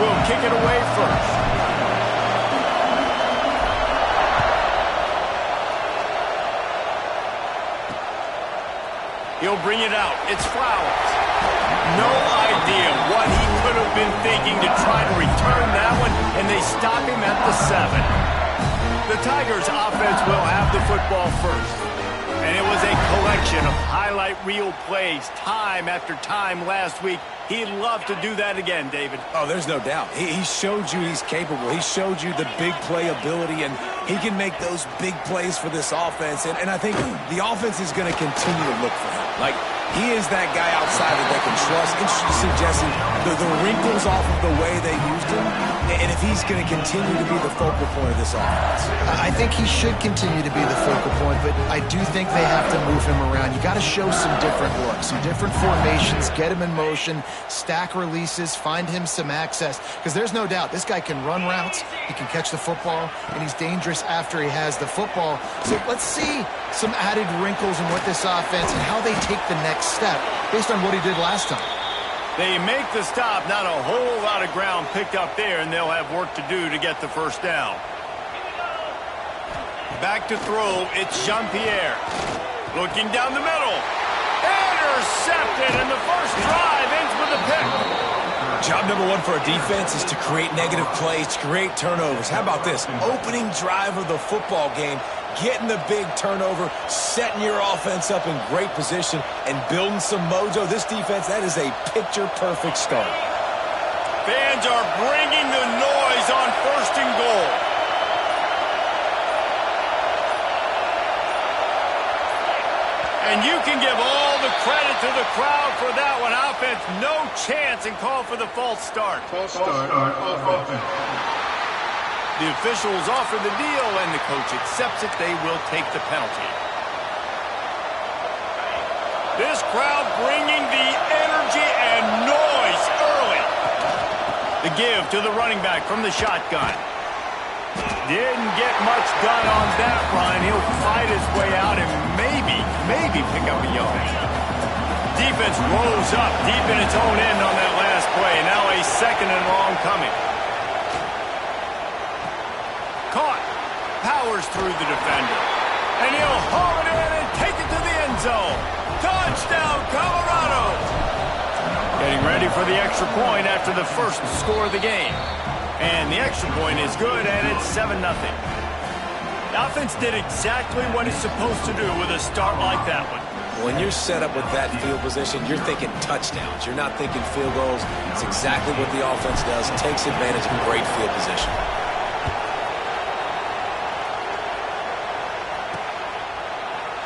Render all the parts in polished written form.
will kick it away first. He'll bring it out. It's Flowers. No idea what he could have been thinking to try to return that one, and they stop him at the 7. The Tigers' offense will have the football first. And it was a collection of highlight reel plays time after time last week. He'd love to do that again, David. Oh, there's no doubt. He showed you he's capable. He showed you the big play ability, and he can make those big plays for this offense. And I think the offense is going to continue to look for him. Like, he is that guy outside that they can trust. Interesting, Jesse, the wrinkles off of the way they used him, and if he's going to continue to be the focal point of this offense. I think he should continue to be the focal point, but I do think they have to move him around. You got to show some different looks, some different formations, get him in motion, stack releases, find him some access, because there's no doubt this guy can run routes, he can catch the football, and he's dangerous after he has the football. So let's see some added wrinkles in what this offense and how they take the next step based on what he did last time. They make the stop, not a whole lot of ground picked up there, and they'll have work to do to get the first down. Back to throw, it's Jean-Pierre. Looking down the middle. Intercepted, and the first drive ends with a pick. Job number one for a defense is to create negative plays, to create turnovers. How about this? Opening drive of the football game, getting the big turnover, setting your offense up in great position, and building some mojo. This defense, that is a picture-perfect start. Fans are bringing the noise on 1st and goal. And you can give all the credit to the crowd for that one. Offense, no chance, and call for the false start. False start on offense. The officials offer the deal, and the coach accepts it. They will take the penalty. This crowd bringing the energy and noise early. The give to the running back from the shotgun. Didn't get much done on that run. He'll fight his way out and maybe pick up a yard. Defense rolls up deep in its own end on that last play. Now a 2nd and long coming. Caught. Powers through the defender. And he'll haul it in and take it to the end zone. Touchdown, Colorado! Getting ready for the extra point after the first score of the game. And the extra point is good, and it's 7-0. The offense did exactly what it's supposed to do with a start like that one. When you're set up with that field position, you're thinking touchdowns. You're not thinking field goals. It's exactly what the offense does. Takes advantage of great field position.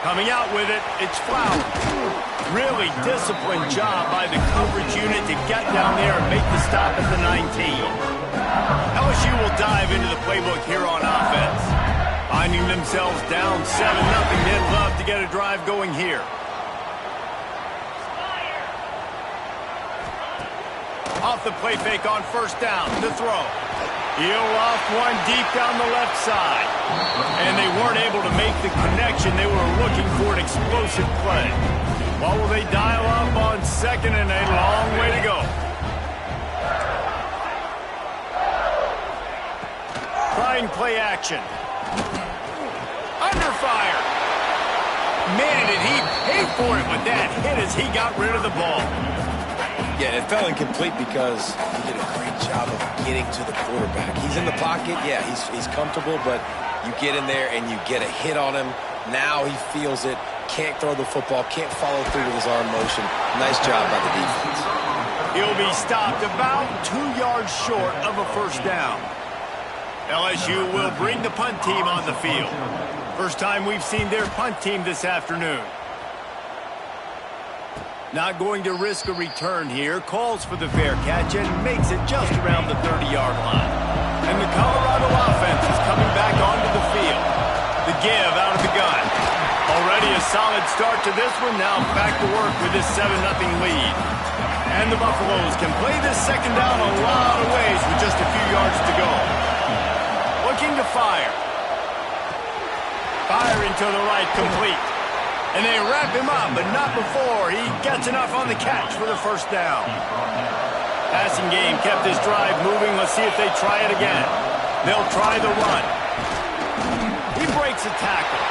Coming out with it, it's Flowers. Really disciplined job by the coverage unit to get down there and make the stop at the 19. LSU will dive into the playbook here on offense. Finding themselves down 7-0, they'd love to get a drive going here. Off the play fake on 1st down, to throw. He'll off one deep down the left side. And they weren't able to make the connection. They were looking for an explosive play. What will they dial up on 2nd and a long way to go? Trying play action. Under fire. Man, did he pay for it with that hit as he got rid of the ball. Yeah, it fell incomplete because he did a great job of getting to the quarterback. He's in the pocket. Yeah, he's comfortable, but you get in there and you get a hit on him. Now he feels it. Can't throw the football. Can't follow through with his arm motion. Nice job by the defense. He'll be stopped about 2 yards short of a 1st down. LSU will bring the punt team on the field. First time we've seen their punt team this afternoon. Not going to risk a return here. Calls for the fair catch and makes it just around the 30-yard line. And the Colorado offense is coming back onto the field. The give out of the gun. Already a solid start to this one. Now back to work with this 7-0 lead. And the Buffaloes can play this 2nd down a lot of ways with just a few yards to go. Looking to fire. Firing to the right, complete. And they wrap him up, but not before he gets enough on the catch for the 1st down. Passing game kept this drive moving. Let's see if they try it again. They'll try the run. He breaks a tackle.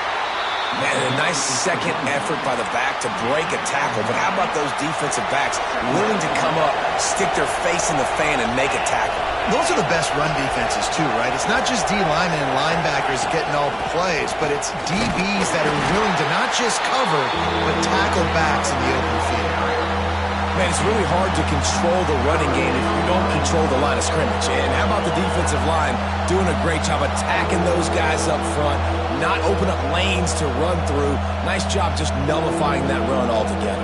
Man, a nice second effort by the back to break a tackle. But how about those defensive backs willing to come up, stick their face in the fan, and make a tackle? Those are the best run defenses, too, right? It's not just D-linemen and linebackers getting all the plays, but it's DBs that are willing to not just cover, but tackle backs in the open field. Man, it's really hard to control the running game if you don't control the line of scrimmage. And how about the defensive line doing a great job attacking those guys up front, not open up lanes to run through. Nice job just nullifying that run altogether.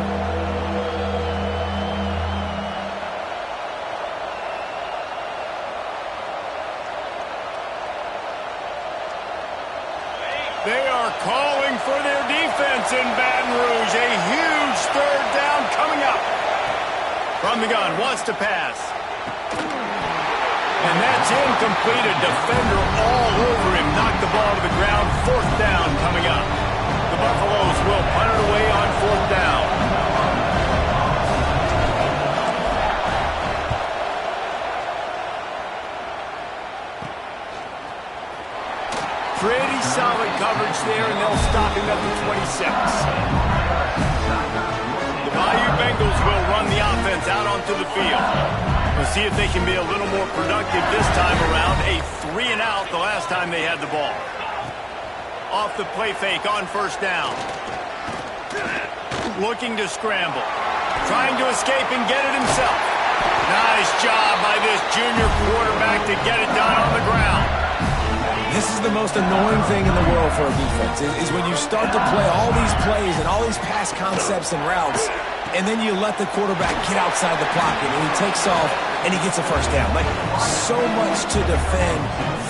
They are calling for their defense in Baton Rouge. A huge third down coming up. From the gun, wants to pass. And that's incomplete. A defender all over him. Knocked the ball to the ground. Fourth down coming up. The Buffaloes will punt it away on fourth down. Pretty solid coverage there, and they'll stop him at the 26. The Bayou Bengals will run the offense out onto the field. We'll see if they can be a little more productive this time around. A 3-and-out the last time they had the ball. Off the play fake on first down. Looking to scramble. Trying to escape and get it himself. Nice job by this junior quarterback to get it done on the ground. This is the most annoying thing in the world for a defense, is when you start to play all these plays and all these pass concepts and routes, and then you let the quarterback get outside the pocket, and he takes off, and he gets a first down. Like, so much to defend.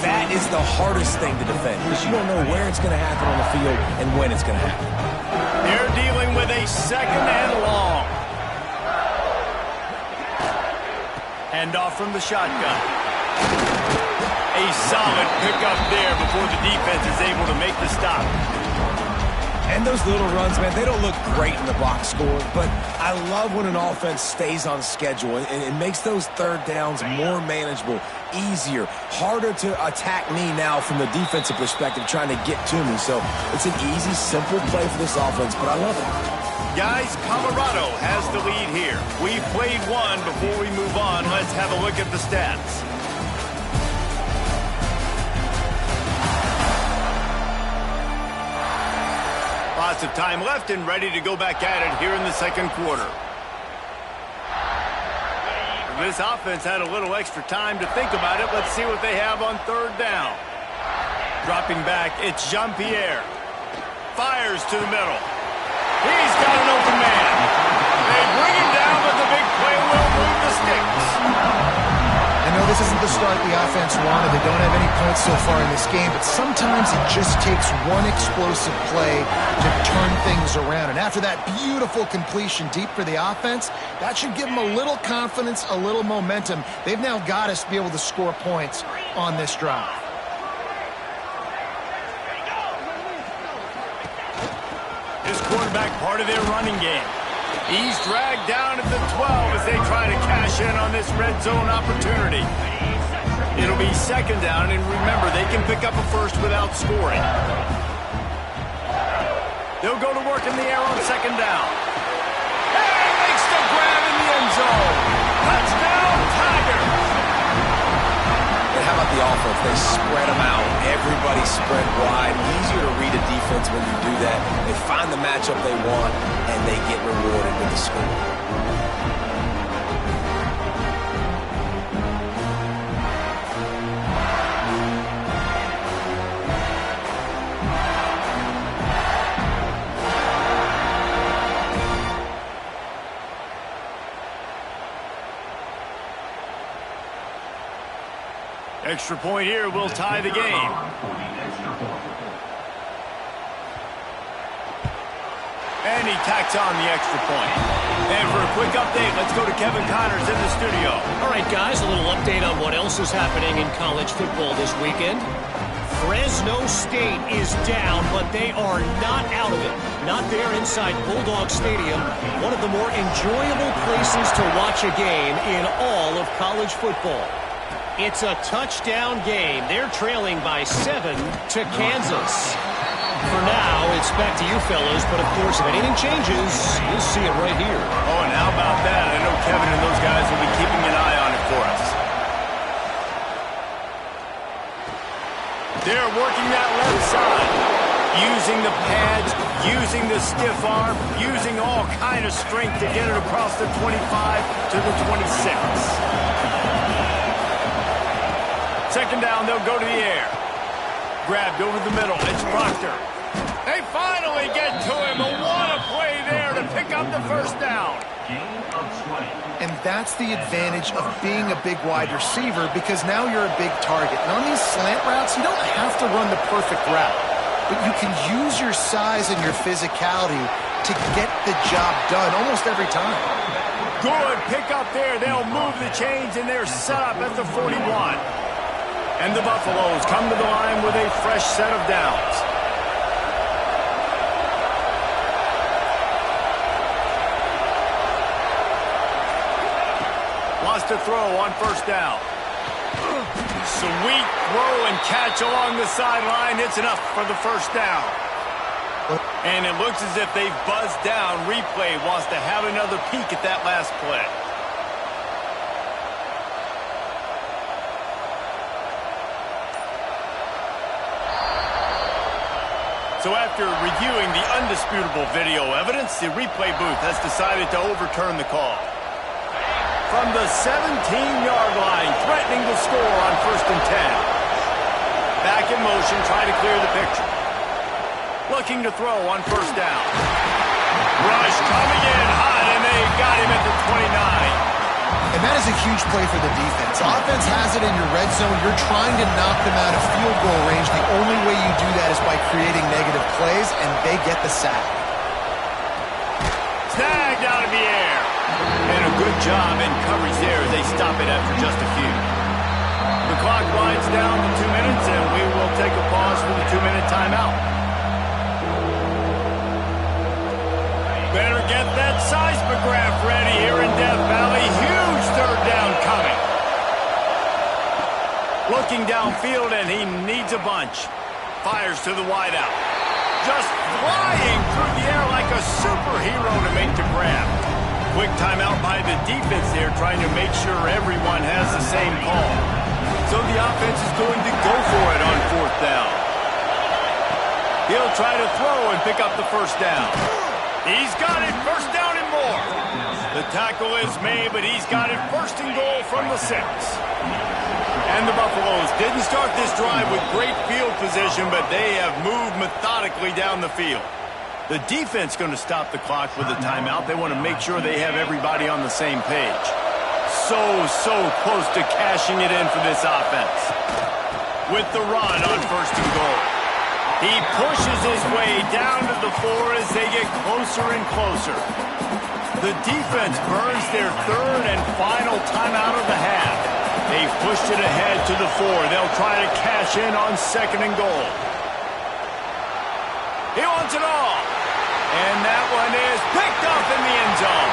That is the hardest thing to defend, because you don't know where it's going to happen on the field and when it's going to happen. They're dealing with a second and long. Handoff from the shotgun. A solid pickup there before the defense is able to make the stop. And those little runs, man, they don't look great in the box score, but I love when an offense stays on schedule and it makes those third downs more manageable, easier, harder to attack me now from the defensive perspective trying to get to me. So it's an easy, simple play for this offense, but I love it. Guys, Colorado has the lead here. We've played one. Before we move on, let's have a look at the stats. Lots of time left and ready to go back at it here in the second quarter. This offense had a little extra time to think about it. Let's see what they have on third down. Dropping back, it's Jean-Pierre. Fires to the middle. He's got an open man. They bring him down, but the big play will move the sticks. I know this isn't the start the offense wanted. They don't have any points so far in this game, but sometimes it just takes one explosive play to turn things around. And after that beautiful completion deep for the offense, that should give them a little confidence, a little momentum. They've now got us to be able to score points on this drive. This quarterback part of their running game. He's dragged down at the 12 as they try to cash in on this red zone opportunity. It'll be second down, and remember, they can pick up a first without scoring. They'll go to work in the air on second down. And makes the grab in the end zone. Touchdown, Tigers! And how about the offense? They spread them out. Everybody spread wide. Easier to read a defense when you do that. They find the matchup they want, and they get rewarded with the score. Extra point here will tie the game. And he tacks on the extra point. And for a quick update, let's go to Kevin Connors in the studio. All right, guys, a little update on what else is happening in college football this weekend. Fresno State is down, but they are not out of it. Not there inside Bulldog Stadium, one of the more enjoyable places to watch a game in all of college football. It's a touchdown game. They're trailing by 7 to Kansas. For now, it's back to you fellas, but of course, if anything changes, you'll see it right here. Oh, and how about that? I know Kevin and those guys will be keeping an eye on it for us. They're working that left side, using the pads, using the stiff arm, using all kind of strength to get it across the 25 to the 26. Second down, they'll go to the air. Grabbed over the middle. It's Proctor. They finally get to him. What a play there to pick up the first down. And that's the advantage of being a big wide receiver, because now you're a big target. And on these slant routes, you don't have to run the perfect route, but you can use your size and your physicality to get the job done almost every time. Good pick up there. They'll move the chains, and they're set up at the 41. And the Buffaloes come to the line with a fresh set of downs. Wants to throw on first down. Sweet throw and catch along the sideline. It's enough for the first down. And it looks as if they've buzzed down. Replay wants to have another peek at that last play. So after reviewing the undisputable video evidence, the replay booth has decided to overturn the call. From the 17-yard line, threatening to score on 1st and 10. Back in motion, try to clear the picture. Looking to throw on first down. Rush coming in hot, and they got him at the 29. And that is a huge play for the defense. Offense has it in your red zone. You're trying to knock them out of field goal range. The only way you do that is by creating negative plays, and they get the sack. Snagged out of the air. And a good job in coverage there as they stop it after just a few. The clock winds down to 2 minutes, and we will take a pause for the 2-minute timeout. Better get that seismograph ready here in Death Valley. Huge third down coming. Looking downfield, and he needs a bunch. Fires to the wideout. Just flying through the air like a superhero to make the grab. Quick timeout by the defense there, trying to make sure everyone has the same call. So the offense is going to go for it on 4th down. He'll try to throw and pick up the first down. He's got it, first down and more. The tackle is made, but he's got it first and goal from the 6. And the Buffaloes didn't start this drive with great field position, but they have moved methodically down the field. The defense going to stop the clock with a timeout. They want to make sure they have everybody on the same page. So close to cashing it in for this offense. With the run on first and goal. He pushes his way down to the 4 as they get closer and closer. The defense burns their 3rd and final timeout of the half. They've pushed it ahead to the 4. They'll try to cash in on 2nd and goal. He wants it all. And that one is picked up in the end zone.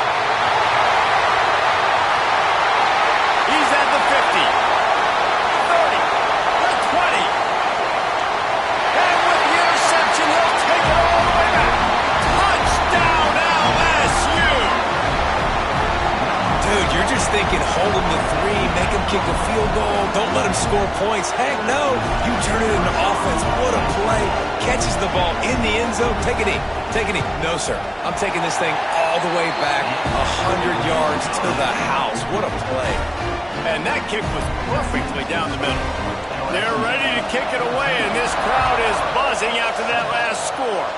He's at the 50, 30, the 20. And with the interception, he'll take it all the way back. Touchdown, LSU. Dude, you're just thinking hold him to 3, make him kick a field goal, don't let him score points. Heck no, you turn it into offense. What a play. Catches the ball in the end zone. Take a knee. Take a knee. No, sir. I'm taking this thing all the way back 100 yards to the house. What a play. And that kick was perfectly down the middle. They're ready to kick it away, and this crowd is buzzing after that last score.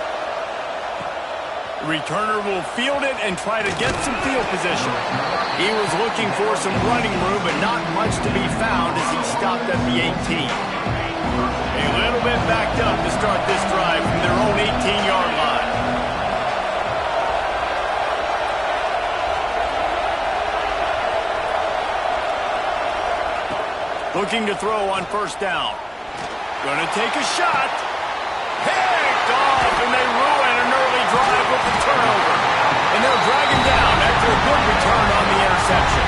The returner will field it and try to get some field position. He was looking for some running room, but not much to be found as he stopped at the 18. A little bit backed up to start this drive from their own 18-yard line. Looking to throw on first down. Gonna take a shot. Picked off, and they ruin an early drive with the turnover. And they'll drag him down after a good return on the interception.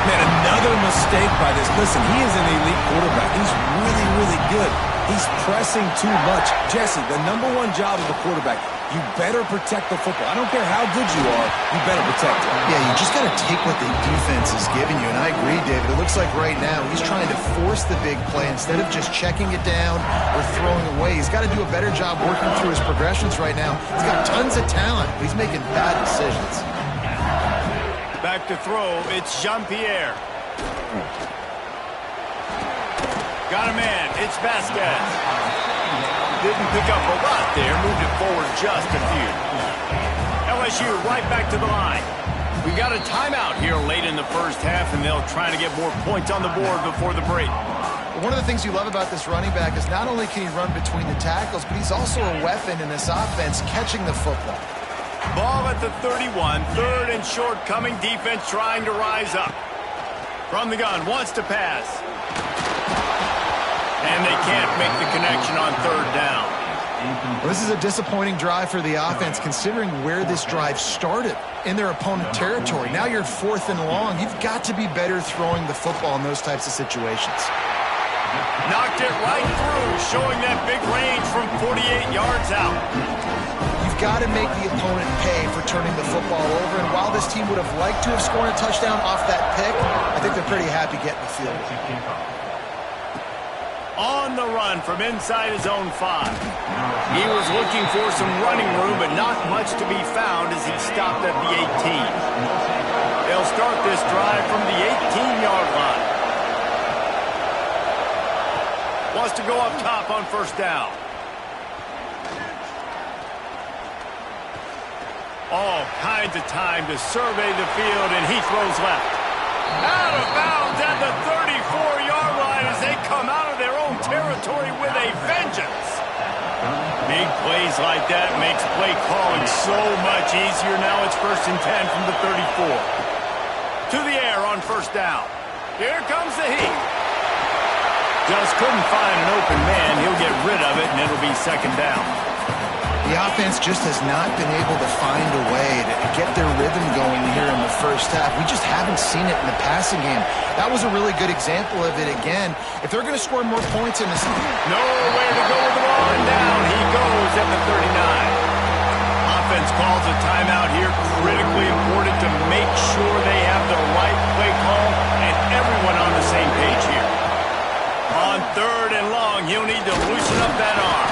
Man, another mistake by this. Listen, he is an elite quarterback. He's really, really good. He's pressing too much. Jesse, the #1 job of a quarterback, you better protect the football. I don't care how good you are, you better protect it. Yeah, you just got to take what the defense is giving you. And I agree, David. It looks like right now he's trying to force the big play instead of just checking it down or throwing away. He's got to do a better job working through his progressions right now. He's got tons of talent, but he's making bad decisions. Back to throw, it's Jean-Pierre. Got a man, it's Vasquez. Didn't pick up a lot there, moved it forward just a few. LSU right back to the line. We've got a timeout here late in the first half, and they'll try to get more points on the board before the break. One of the things you love about this running back is not only can he run between the tackles, but he's also a weapon in this offense catching the football. Ball at the 31, third and short coming, defense trying to rise up. From the gun, wants to pass. And they can't make the connection on third down. Well, this is a disappointing drive for the offense considering where this drive started in their opponent territory. Now you're 4th and long. You've got to be better throwing the football in those types of situations. Knocked it right through, showing that big range from 48 yards out. You've got to make the opponent pay for turning the football over. And while this team would have liked to have scored a touchdown off that pick, I think they're pretty happy getting the field goal. On the run from inside his own 5. He was looking for some running room, but not much to be found as he stopped at the 18. They'll start this drive from the 18-yard line. Wants to go up top on first down. All kinds of time to survey the field, and he throws left. Out of bounds at the 34-yard line as they come out of their own territory with a vengeance. Big plays like that makes play calling so much easier. Now it's 1st and 10 from the 34. To the air on first down. Here comes the heat. Just couldn't find an open man. He'll get rid of it, and it'll be 2nd down. The offense just has not been able to find a way to get their rhythm going here in the first half. We just haven't seen it in the passing game. That was a really good example of it again. If they're going to score more points in this... Nowhere to go with the ball, and down he goes at the 39. Offense calls a timeout here. Critically important to make sure they have the right play call and everyone on the same page here. On 3rd and long, he'll need to loosen up that arm.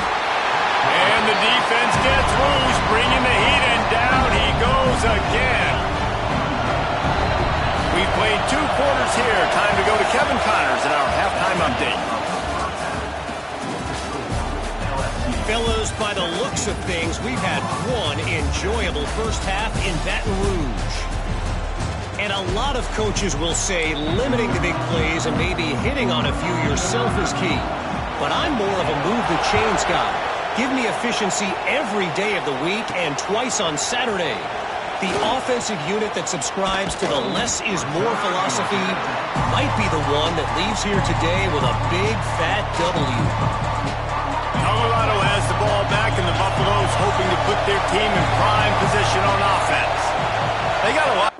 And the defense gets loose, bringing the heat, and down he goes again. We've played 2 quarters here. Time to go to Kevin Connors in our halftime update. Fellas, by the looks of things, we've had one enjoyable first half in Baton Rouge. And a lot of coaches will say limiting the big plays and maybe hitting on a few yourself is key. But I'm more of a move the chains guy. Give me efficiency every day of the week and twice on Saturday. The offensive unit that subscribes to the less is more philosophy might be the one that leaves here today with a big, fat W. Colorado has the ball back, and the Buffaloes hoping to put their team in prime position on offense. They got a lot.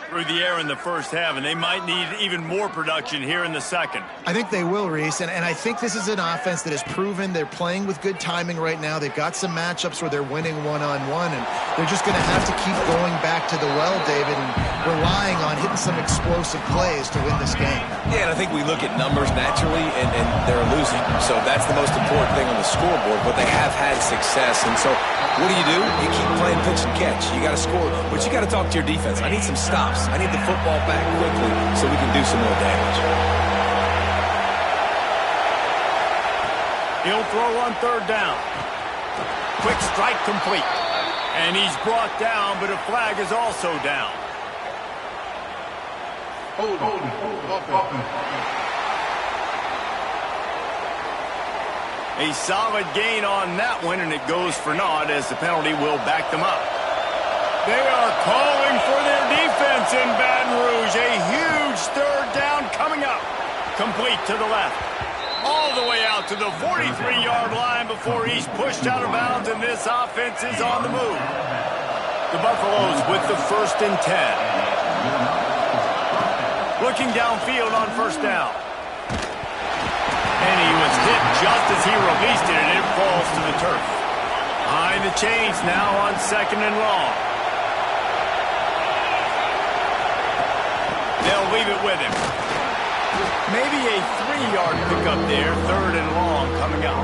through the air in the first half, and they might need even more production here in the second. I think they will, Reese, and I think this is an offense that has proven they're playing with good timing right now. They've got some matchups where they're winning one-on-one, and they're just going to have to keep going back to the well, David, and relying on hitting some explosive plays to win this game. Yeah, and I think we look at numbers naturally, and they're losing. So that's the most important thing on the scoreboard, but they have had success. And so what do? You keep playing pitch and catch. You got to score, but you got to talk to your defense. I need some stops. I need the football back quickly so we can do some more damage. He'll throw on third down. Quick strike complete. And he's brought down, but a flag is also down. Hold offense. A solid gain on that one, and it goes for naught as the penalty will back them up. They are calling for their defense in Baton Rouge. A huge third down coming up. Complete to the left. All the way out to the 43-yard line before he's pushed out of bounds, and this offense is on the move. The Buffaloes with the 1st and 10. Looking downfield on first down. And he was hit just as he released it, and it falls to the turf. Behind the chains now on 2nd and long. They'll leave it with him. Maybe a 3-yard pickup there, 3rd and long coming up.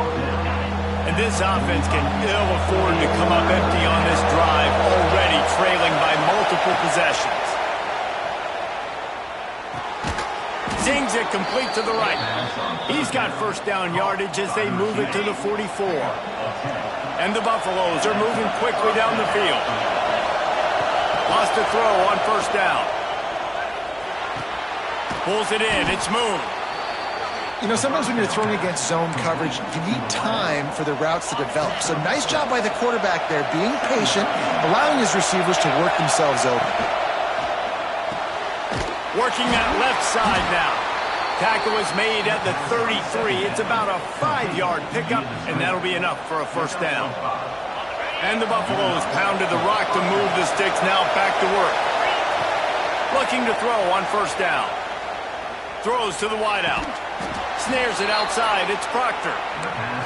And this offense can ill afford to come up empty on this drive, already trailing by multiple possessions. Zings it complete to the right. He's got first down yardage as they move it to the 44. And the Buffaloes are moving quickly down the field. Lost a throw on first down. Pulls it in. It's Moon. You know, sometimes when you're throwing against zone coverage, you need time for the routes to develop. So nice job by the quarterback there, being patient, allowing his receivers to work themselves open. Working that left side now. Tackle is made at the 33. It's about a 5-yard pickup, and that'll be enough for a first down. And the Buffaloes pounded the rock to move the sticks, now back to work. Looking to throw on first down. Throws to the wideout. Snares it outside. It's Proctor.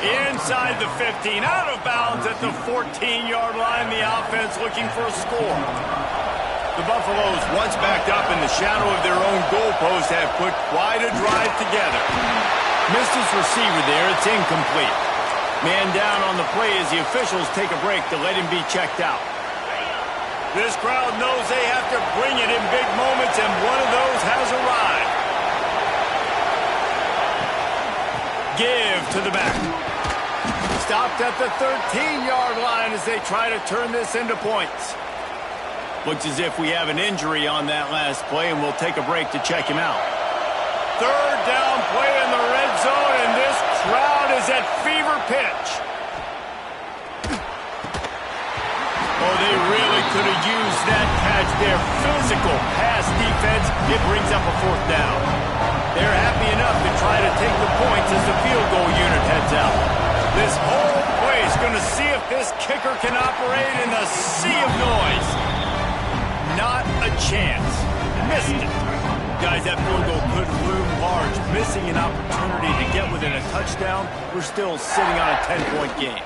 Inside the 15. Out of bounds at the 14-yard line. The offense looking for a score. The Buffaloes, once backed up in the shadow of their own goalpost, have put quite a drive together. Missed his receiver there. It's incomplete. Man down on the play as the officials take a break to let him be checked out. This crowd knows they have to bring it in big moments, and one of those has arrived. Give to the back. Stopped at the 13-yard line as they try to turn this into points. Looks as if we have an injury on that last play, and we'll take a break to check him out. Third down play in the red zone, and this crowd is at fever pitch. Oh, they really could have used that catch there. Physical pass defense. It brings up a 4th down. They're happy enough to try to take the points as the field goal unit heads out. This whole place is going to see if this kicker can operate in the sea of noise. Not a chance. Missed it. Guys, that field goal could loom large. Missing an opportunity to get within a touchdown. We're still sitting on a 10-point game.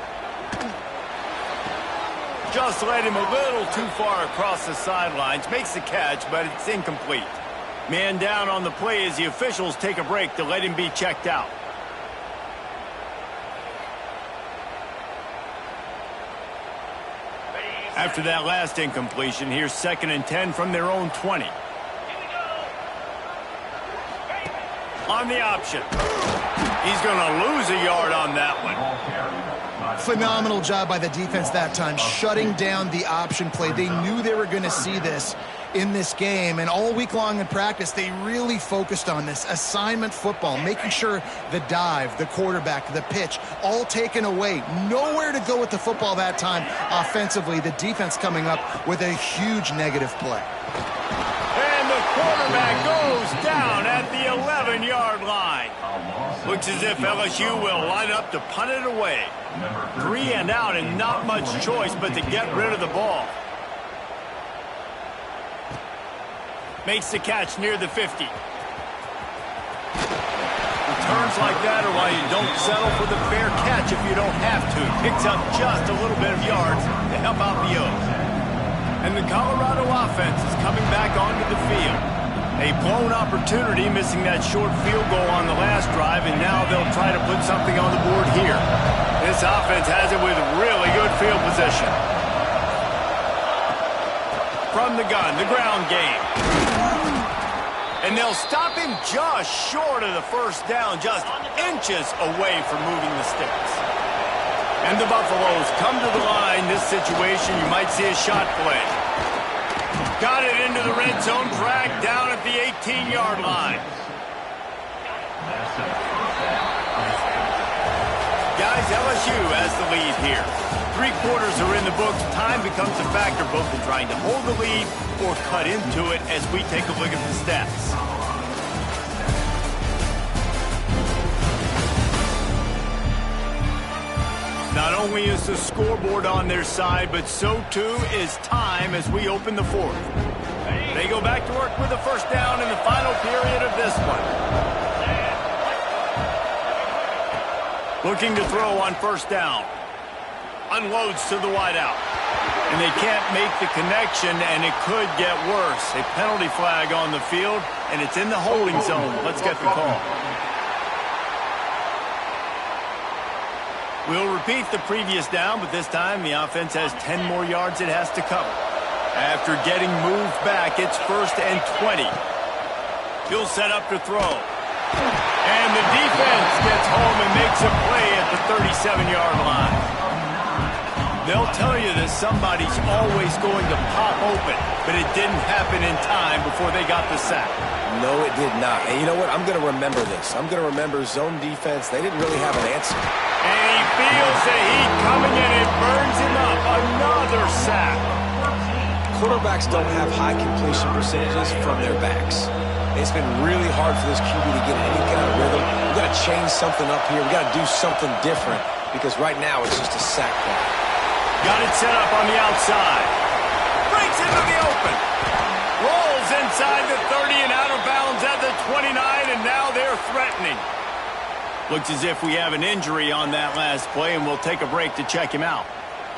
Just led him a little too far across the sidelines. Makes the catch, but it's incomplete. Man down on the play as the officials take a break to let him be checked out. After that last incompletion, here's 2nd and 10 from their own 20. On the option. He's going to lose a yard on that one. Phenomenal job by the defense that time, shutting down the option play. They knew they were going to see this in this game, and all week long in practice, they really focused on this assignment football, making sure the dive, the quarterback, the pitch, all taken away. Nowhere to go with the football that time offensively. The defense coming up with a huge negative play. And the quarterback goes down at the 11-yard line. Looks as if LSU will line up to punt it away. 3 and out, and not much choice but to get rid of the ball. Makes the catch near the 50. Returns like that are why you don't settle for the fair catch if you don't have to. Picks up just a little bit of yards to help out the O's. And the Colorado offense is coming back onto the field. A blown opportunity, missing that short field goal on the last drive, and now they'll try to put something on the board here. This offense has it with really good field position. From the gun, the ground game. And they'll stop him just short of the first down, just inches away from moving the sticks. And the Buffaloes come to the line. This situation, you might see a shot play. Got it into the red zone, dragged down at the 18-yard line. Guys, LSU has the lead here. 3 quarters are in the books. Time becomes a factor both in trying to hold the lead or cut into it as we take a look at the stats. Not only is the scoreboard on their side, but so too is time as we open the fourth. They go back to work with a first down in the final period of this one. Looking to throw on first down. Unloads to the wideout. And they can't make the connection, and it could get worse. A penalty flag on the field, and it's in the holding zone. Let's get the call. We'll repeat the previous down, but this time the offense has 10 more yards it has to cover. After getting moved back, it's 1st and 20. He'll set up to throw. And the defense gets home and makes a play at the 37-yard line. They'll tell you that somebody's always going to pop open, but it didn't happen in time before they got the sack. No, it did not. And you know what? I'm going to remember this. I'm going to remember zone defense. They didn't really have an answer. And he feels the heat coming in. It burns him up. Another sack. Quarterbacks don't have high completion percentages from their backs. It's been really hard for this QB to get any kind of rhythm. We've got to change something up here. We've got to do something different because right now it's just a sack play. Got it set up on the outside. Breaks into the open. Rolls inside the 30 and out of bounds at the 29, and now they're threatening. Looks as if we have an injury on that last play, and we'll take a break to check him out.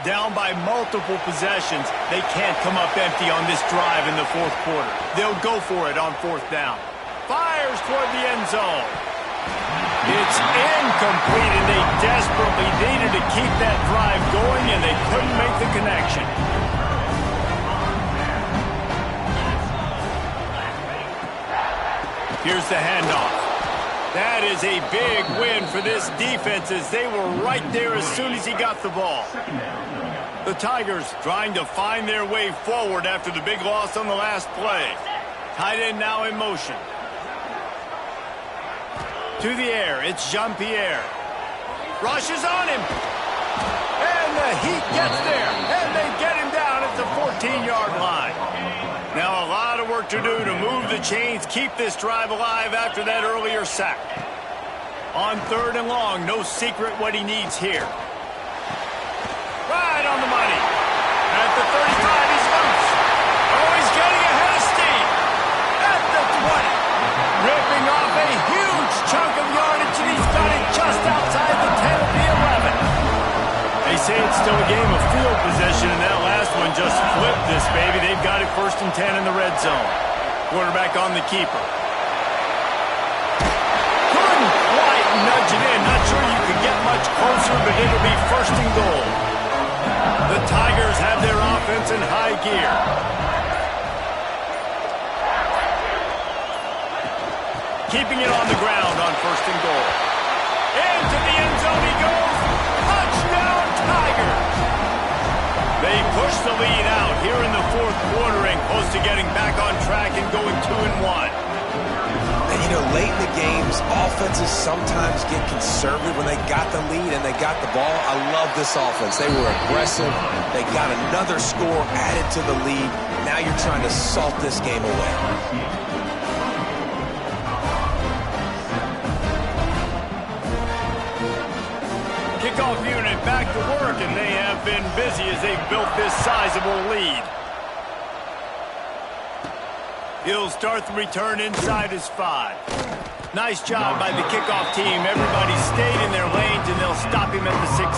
Down by multiple possessions, they can't come up empty on this drive in the fourth quarter. They'll go for it on 4th down. Fires toward the end zone. It's incomplete, and they desperately needed to keep that drive going, and they couldn't make the connection. Here's the handoff. That is a big win for this defense as they were right there as soon as he got the ball. The Tigers trying to find their way forward after the big loss on the last play. Tight end now in motion. To the air, it's Jean-Pierre. Rushes on him. And the Heat gets there. And they get him down at the 14-yard line. Now a lot of work to do to move the chains, keep this drive alive after that earlier sack. On 3rd and long, no secret what he needs here. Right on the money. At the 35, he's loose. Oh, he's getting ahead of steam. At the 20. Ripping off a huge chunk of yardage, and he's got it just outside the 10 of the 11. They say it's still a game of field possession, and that last one just flipped this baby. They've got it 1st and 10 in the red zone. Quarterback on the keeper. Couldn't quite nudge it in. Not sure you could get much closer, but it'll be 1st and goal. The Tigers have their offense in high gear. Keeping it on the ground on 1st and goal. Into the end zone he goes. Touchdown, Tigers! They push the lead out here in the 4th quarter and close to getting back on track and going 2-1. And, you know, late in the games, offenses sometimes get conservative when they got the lead and they got the ball. I love this offense. They were aggressive. They got another score added to the lead. Now you're trying to salt this game away. Kickoff unit back to work, and they have been busy as they've built this sizable lead. He'll start the return inside his 5. Nice job by the kickoff team. Everybody stayed in their lanes, and they'll stop him at the 16.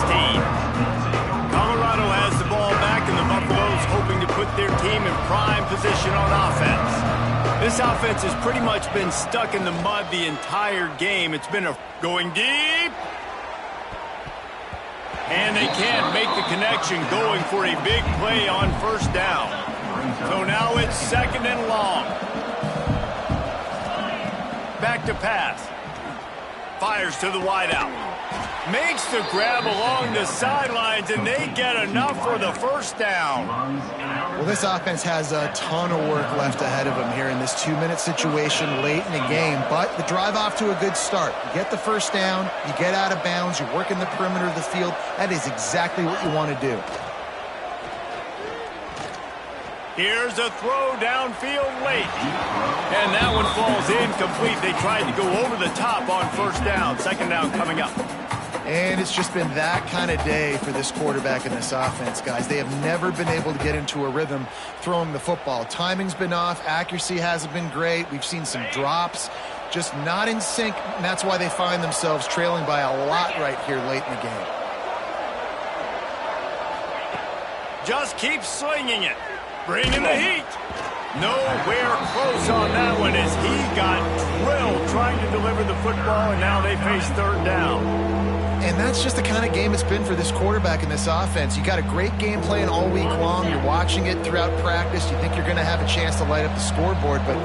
Colorado has the ball back, and the Buffaloes hoping to put their team in prime position on offense. This offense has pretty much been stuck in the mud the entire game. It's been going deep. And they can't make the connection, going for a big play on first down. So now it's 2nd and long. Back to pass. Fires to the wideout. Makes the grab along the sidelines, and they get enough for the first down. Well, this offense has a ton of work left ahead of them here in this 2-minute situation late in the game, but the drive off to a good start. You get the first down, you get out of bounds, you work in the perimeter of the field. That is exactly what you want to do. Here's a throw downfield late. And that one falls incomplete. They tried to go over the top on first down. 2nd down coming up. And it's just been that kind of day for this quarterback and this offense, guys. They have never been able to get into a rhythm throwing the football. Timing's been off. Accuracy hasn't been great. We've seen some drops. Just not in sync. And that's why they find themselves trailing by a lot right here late in the game. Just keep slinging it. Bringing the heat. Nowhere close on that one as he got drilled trying to deliver the football, and now they face 3rd down. And that's just the kind of game it's been for this quarterback and this offense. You got a great game plan all week long. You're watching it throughout practice. You think you're going to have a chance to light up the scoreboard, but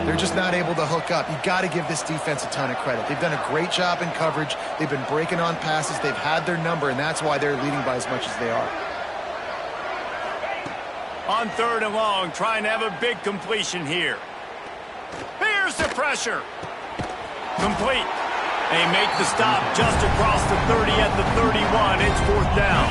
they're just not able to hook up. You got to give this defense a ton of credit. They've done a great job in coverage. They've been breaking on passes. They've had their number, and that's why they're leading by as much as they are. On 3rd and long, trying to have a big completion here. Here's the pressure. Complete. They make the stop just across the 30 at the 31. It's 4th down.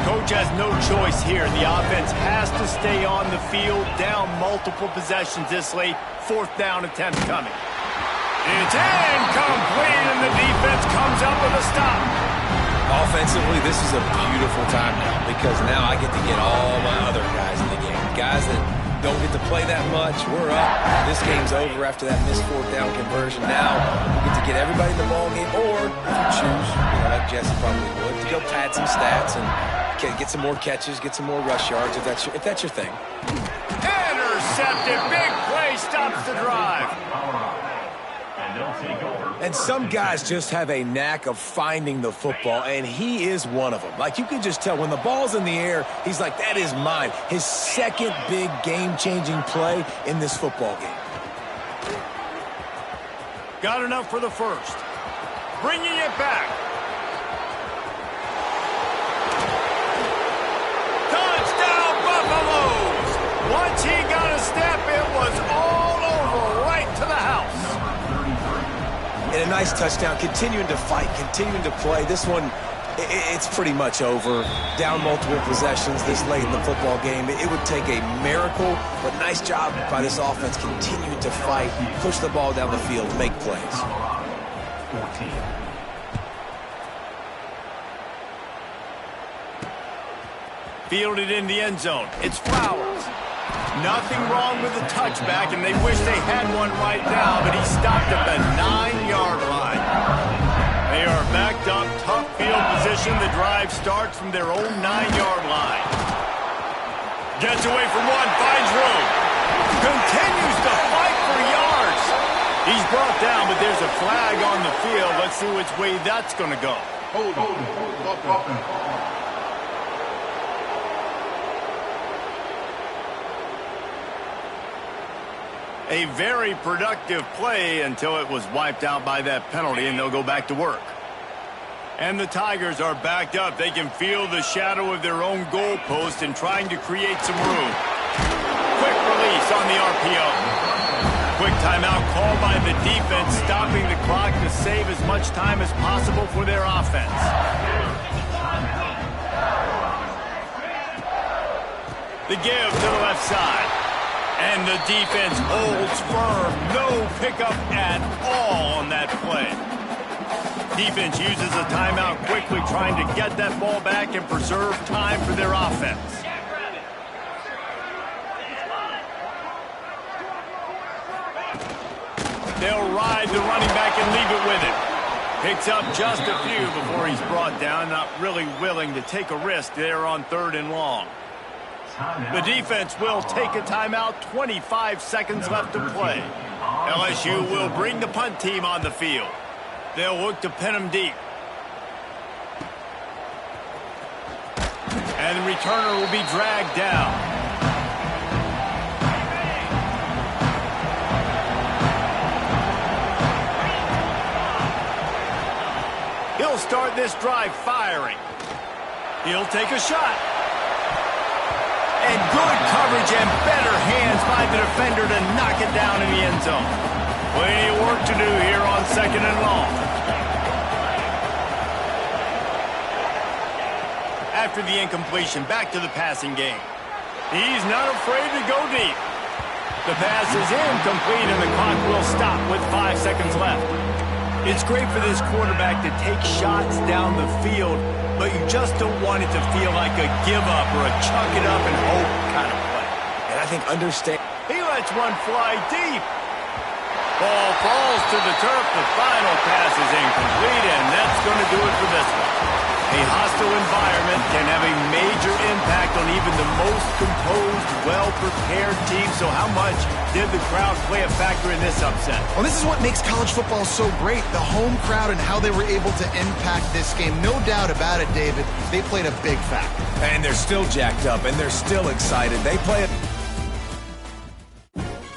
Coach has no choice here. The offense has to stay on the field, down multiple possessions this late. 4th down attempt coming. It's incomplete, and the defense comes up with a stop. Offensively, this is a beautiful time now because now I get to get all my other guys in the game. Guys that don't get to play that much, we're up. This game's over after that missed 4th down conversion. Now we get to get everybody in the ball game, or if you choose, like Jesse probably would, to go pad some stats and get some more catches, get some more rush yards if that's your thing. Intercepted. Big play stops the drive. And some guys just have a knack of finding the football, and he is one of them. Like, you can just tell when the ball's in the air, he's like, that is mine. His 2nd big game-changing play in this football game. Got enough for the 1st. Bringing it back. Touchdown, Buffaloes! Once he got a step, it was all over, right to the house. And a nice touchdown, continuing to fight, continuing to play. This one, it's pretty much over. Down multiple possessions this late in the football game. It would take a miracle, but nice job by this offense continuing to fight, push the ball down the field, make plays. Fielded in the end zone. It's Flowers. Nothing wrong with the touchback, and they wish they had one right now, but he stopped at the 9-yard line. They are backed up, tough field position. The drive starts from their own 9-yard line. Gets away from one, finds room. Continues to fight for yards. He's brought down, but there's a flag on the field. Let's see which way that's going to go. Hold on. A very productive play until it was wiped out by that penalty, and they'll go back to work. And the Tigers are backed up. They can feel the shadow of their own goalpost and trying to create some room. Quick release on the RPO. Quick timeout called by the defense, stopping the clock to save as much time as possible for their offense. The give to the left side. And the defense holds firm. No pickup at all on that play. Defense uses a timeout quickly, trying to get that ball back and preserve time for their offense. inside the running back and leave it with him. Picks up just a few before he's brought down, not really willing to take a risk there on 3rd and long. The defense will take a timeout, 25 seconds left to play. LSU will bring the punt team on the field. They'll look to pin them deep. And the returner will be dragged down. He'll start this drive firing. He'll take a shot. And good coverage and better hands by the defender to knock it down in the end zone. Plenty of work to do here on 2nd and long. After the incompletion, back to the passing game. He's not afraid to go deep. The pass is incomplete and the clock will stop with 5 seconds left. It's great for this quarterback to take shots down the field, but you just don't want it to feel like a give-up or a chuck it up and hope kind of play. And I think understand. He lets one fly deep. Ball falls to the turf. The final pass is incomplete, and that's going to do it for this one. A hostile environment can have a major impact on even the most composed, well-prepared team. So how much did the crowd play a factor in this upset? Well, this is what makes college football so great, the home crowd and how they were able to impact this game. No doubt about it, David. They played a big factor. And they're still jacked up, and they're still excited. They play it.